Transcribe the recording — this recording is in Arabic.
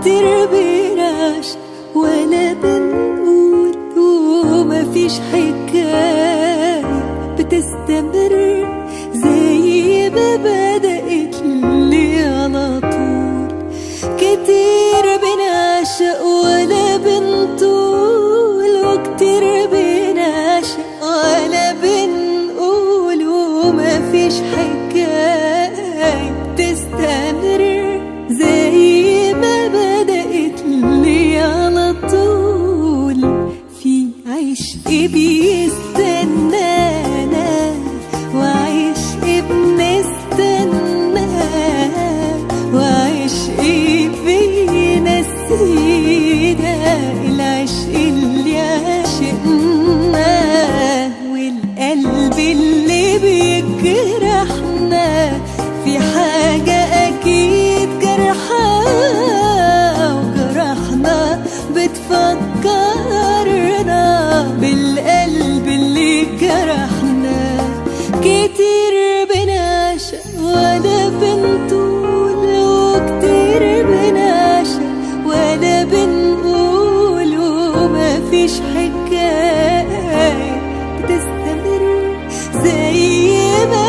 وكتير بنعش ولا بنقول، ومفيش حكاية بتستمر زي ما بدأت لي على طول. كتير بنعشق ولا بنطول، وكتير بنعشق ولا بنقول، ومفيش حكاية بتستمر زي ما بدأت لي على طول. في عشق بيستنانا وعشق بنستنى، وعشق بينسينا العشق اللي عشقناه. والقلب اللي بيجرحنا في حاجة أكيد جرحاه، وجرحنا بتفكرنا بالقلب اللي جرحنا. كتير بنعشق ولا بنطول، وكتير بنعشق ولا بنقول، ومفيش حكاية بتستمر زي ما